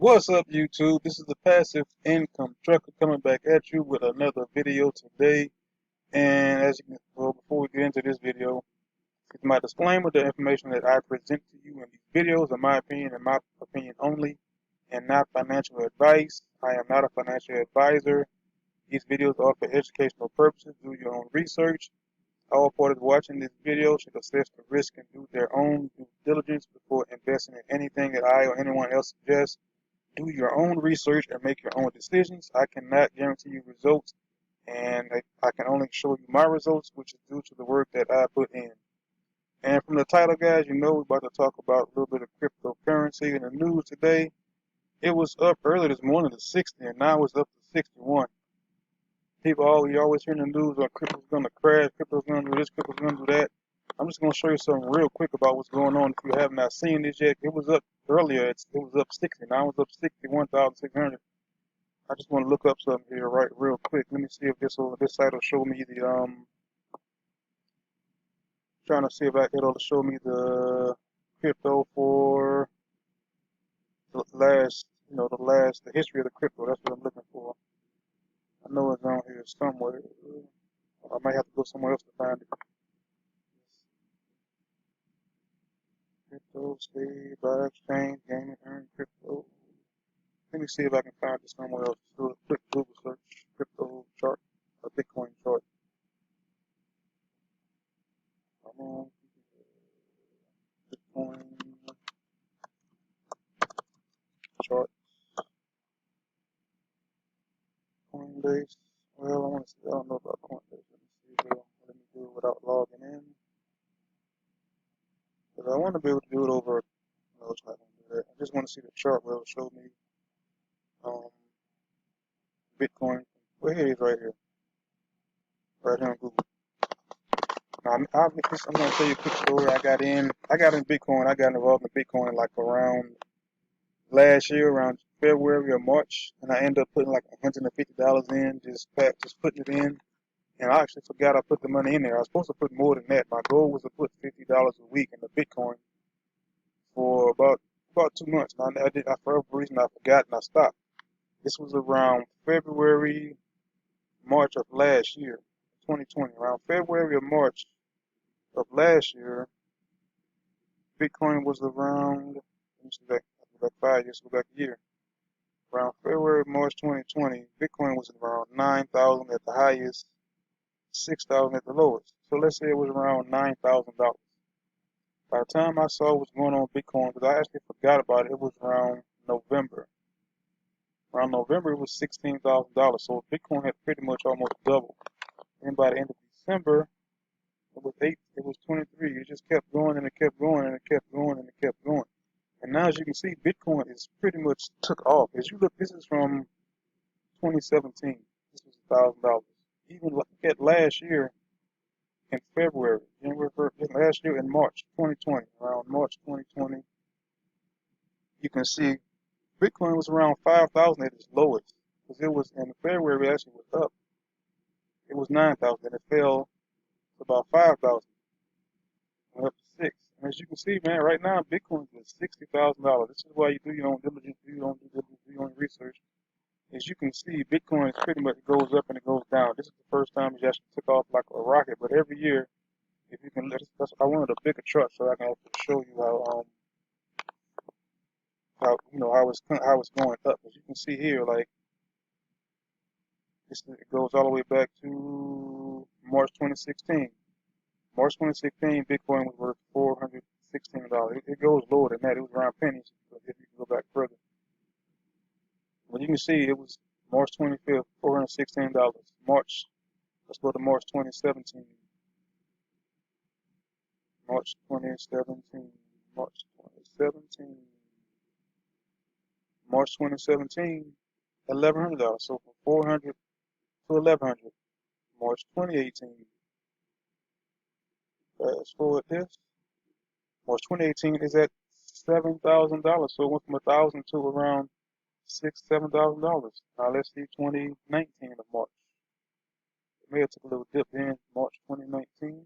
What's up, YouTube? This is the Passive Income Trucker coming back at you with another video today. And before we get into this video, it's my disclaimer: the information that I present to you in these videos are my opinion and my opinion only, and not financial advice. I am not a financial advisor. These videos are for educational purposes. Do your own research. All parties watching this video should assess the risk and do their own due diligence before investing in anything that I or anyone else suggests. Do your own research and make your own decisions. I cannot guarantee you results, and I can only show you my results, which is due to the work that I put in. And from the title, guys, you know we're about to talk about a little bit of cryptocurrency in the news today. It was up early this morning to 60, and now it's up to 61. You always hear in the news, crypto's going to crash, crypto's going to do this, crypto's going to do that. I'm just going to show you something real quick about what's going on. If you have not seen this yet, it was up earlier. It was up 60. Now it's up 61,600. I just want to look up something here real quick. Let me see if this site will show me trying to see if it'll show me the crypto for the history of the crypto. That's what I'm looking for. I know it's on here somewhere. I might have to go somewhere else to find it. Crypto, stay, buy, exchange, gain, and earn crypto. Let me see if I can find it somewhere else. Do a quick Google search, crypto chart, a Bitcoin chart. Come on, Bitcoin chart, Coinbase. Well, I want to see. I don't know about Coinbase. Let me see here. Let me do it without logging in, because I want to be able to do it over. No, it's not going to do that. I just want to see the chart where it'll show me Bitcoin. Well, here it is, right here on Google. Now, I'm going to tell you a quick story. I got in Bitcoin. I got involved in Bitcoin like around last year, around February or March, and I ended up putting like $150 in, just putting it in. And I actually forgot I put the money in there. I was supposed to put more than that. My goal was to put $50 a week in the Bitcoin for about 2 months. And for whatever reason, I forgot and I stopped. This was around February, March of last year, 2020. Around February or March of last year, Bitcoin was around, let me see back, 5 years, go back a year. Around February, March 2020, Bitcoin was around 9,000 at the highest, 6,000 at the lowest. So let's say it was around $9,000. By the time I saw what's going on with Bitcoin, because I actually forgot about it, it was around November. Around November, it was $16,000. So Bitcoin had pretty much almost doubled. And by the end of December, it was 23. It just kept going and it kept going and it kept going and it kept going. And now, as you can see, Bitcoin is pretty much took off. As you look, this is from 2017. This was $1,000. Even look at last year in February, last year in March 2020, around March 2020, you can see Bitcoin was around 5,000 at its lowest. Because it was in February, it actually was up. It was 9,000 and it fell to about 5,000. Went up to 6. And as you can see, man, right now Bitcoin is $60,000. This is why you do your own diligence, do your own research. As you can see, Bitcoin is pretty much goes up and it goes down. This is the first time it actually took off like a rocket. But every year, if you can, I wanted a bigger chart so I can actually show you how it's going up. As you can see here, like it goes all the way back to March 2016. March 2016, Bitcoin was worth $416. It goes lower than that. It was around pennies if you can go back further. But you can see it was March 25th, $416. Let's go to March 2017. March 2017. March 2017. March 2017, $1,100. So from 400 to 1,100. March 2018. Fast forward this. March 2018 is at $7,000. So it went from 1,000 to around $7,000. Now let's see 2019 of March. It may have took a little dip in March 2019.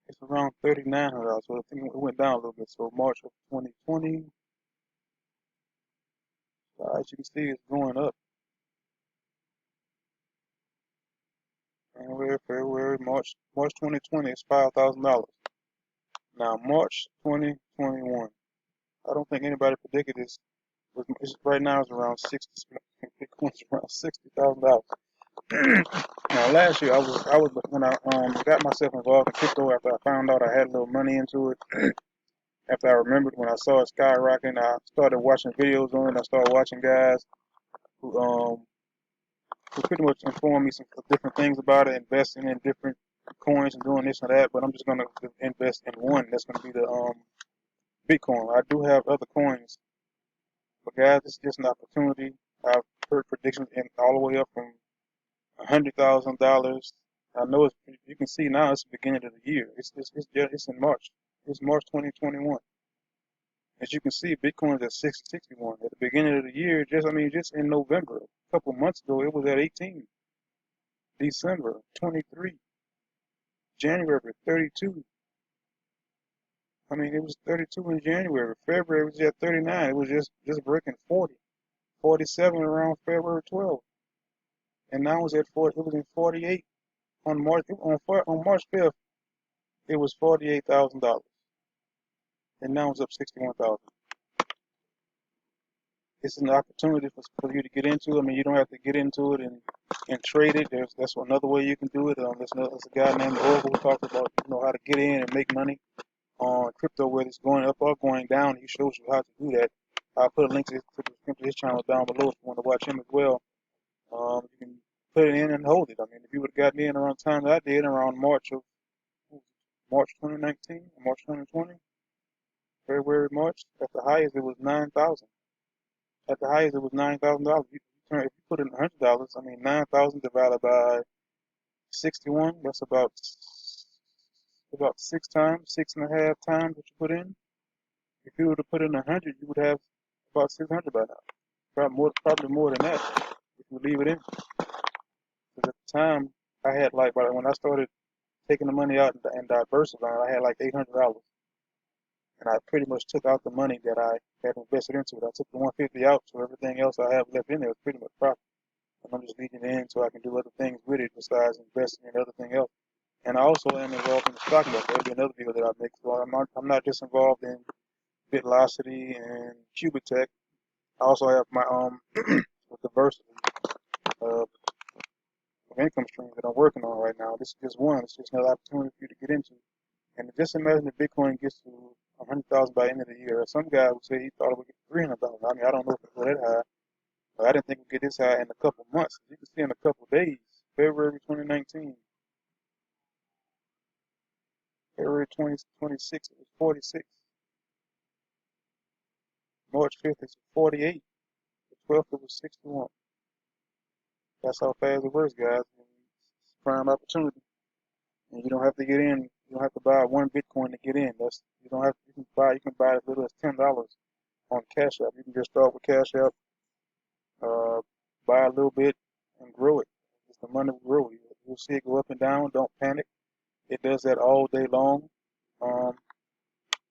It's around $3,900. So I think it went down a little bit. So March of 2020, as you can see, it's going up. January, February, March 2020, it's $5,000. Now March 2021, I don't think anybody predicted this. Right now it's around 60. Bitcoin's around $60,000. Now last year I was when I got myself involved in crypto after I found out I had a little money into it. After I remembered when I saw it skyrocketing, I started watching videos on it. I started watching guys who pretty much informed me some different things about it, investing in different coins and doing this and that. But I'm just gonna invest in one. That's gonna be the Bitcoin. I do have other coins, but guys, it's just an opportunity. I've heard predictions in all the way up from $100,000. I know it's, you can see now it's the beginning of the year. It's in March. It's March 2021. As you can see, Bitcoin's at 61. At the beginning of the year, just in November, a couple months ago, it was at 18. December 23. January 32. I mean, it was 32 in January. February was at 39. It was just breaking 40. 47 around February 12th. And now it's at 40. It was in 48 on March 5th. It was $48,000, and now it's up 61,000. It's an opportunity for you to get into. I mean, you don't have to get into it and trade it. That's another way you can do it. There's a guy named Oracle who talks about how to get in and make money on crypto, whether it's going up or going down. He shows you how to do that. I'll put a link to his channel down below if you want to watch him as well. You can put it in and hold it. I mean, if you would have gotten in around the time that I did, around March 2019, March 2020, February, March, at the highest it was 9,000. At the highest it was $9,000. If you put in $100, I mean 9,000 divided by 61, that's about 6.5 times what you put in. If you were to put in 100, you would have about 600 by now. Probably more than that if you leave it in. Because at the time, I had when I started taking the money out and diversifying, I had like $800. And I pretty much took out the money that I had invested into it. I took the 150 out, so everything else I have left in there is pretty much profit. And I'm just leaving it in so I can do other things with it besides investing in everything else. And I also am involved in the stock market. That'll be another video that I make. So I'm not just involved in Bitlocity and Cubitech. I also have my diversity of income streams that I'm working on right now. This is just one. It's just another opportunity for you to get into. And just imagine if Bitcoin gets to 100,000 by the end of the year. Some guy would say he thought it would get to 300,000. I mean, I don't know if it would go that high, but I didn't think it would get this high in a couple months. You can see in a couple of days, February 2019, February 2026, it was 46. March 5th, it's 48. The 12th, it was 61. That's how fast it works, guys. It's a prime opportunity. And you don't have to get in. You don't have to buy one Bitcoin to get in. You don't have. You can buy as little as $10 on Cash App. You can just start with Cash App, buy a little bit, and grow it. Just the money will grow. You'll see it go up and down. Don't panic. It does that all day long.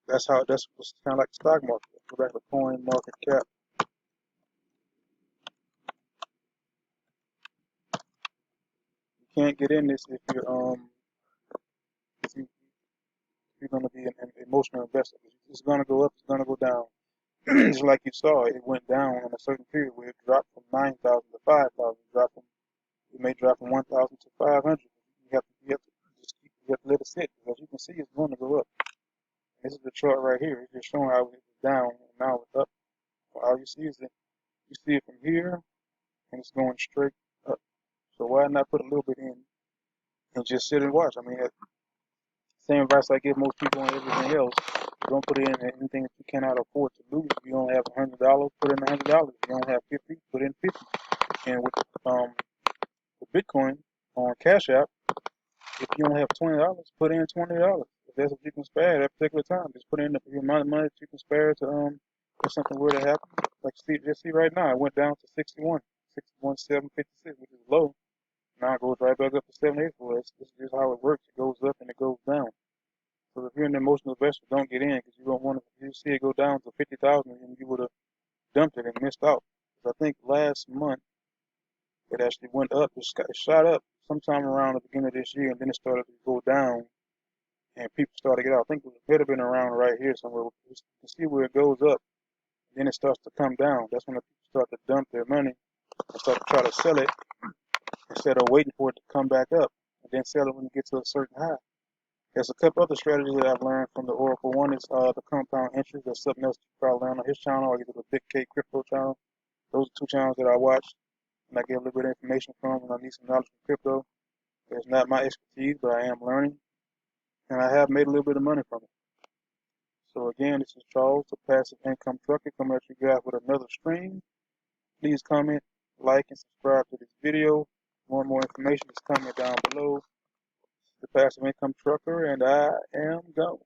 That's what's kind of like the stock market. Go back to coin market cap. You can't get in this if you're going to be an emotional investor. It's going to go up. It's going to go down. Just like you saw, it went down in a certain period where it dropped from 9,000 to 5,000. It may drop from 1,000 to 500. You have to let it sit, because you can see it's going to go up. This is the chart right here. It's just showing how it was down and now it's up. All you see is that you see it from here and it's going straight up. So why not put a little bit in and just sit and watch? I mean, same advice I give most people on everything else. Don't put in anything that you cannot afford to lose. If you don't have $100, put in $100. If you don't have 50, put in 50. And with Bitcoin on Cash App, if you don't have $20, put in $20. If that's what you can spare at that particular time, just put in the amount of money that you can spare to if something were to happen. Like just see right now, it went down to 61,756, which is low. Now it goes right back up to 784. This is just how it works. It goes up and it goes down. Because if you're an emotional investor, don't get in because you don't want to. You see it go down to 50,000, and you would have dumped it and missed out. 'Cause I think last month it actually went up. It shot up sometime around the beginning of this year, and then it started to go down, and people started to get out. I think it might have been around right here somewhere. You can see where it goes up, and then it starts to come down. That's when the people start to dump their money and start to try to sell it instead of waiting for it to come back up and then sell it when it gets to a certain high. There's a couple other strategies that I've learned from the Oracle. One is the compound interest. That's something else you probably learn on his channel or either the BigKCrypto channel. Those are two channels that I watch and I get a little bit of information from when I need some knowledge from crypto. It's not my expertise, but I am learning, and I have made a little bit of money from it. So again, this is Charles, the passive income trucker, coming at you guys with another stream. Please comment, like, and subscribe to this video. More and more information is coming down below. The passive income trucker, and I am gone.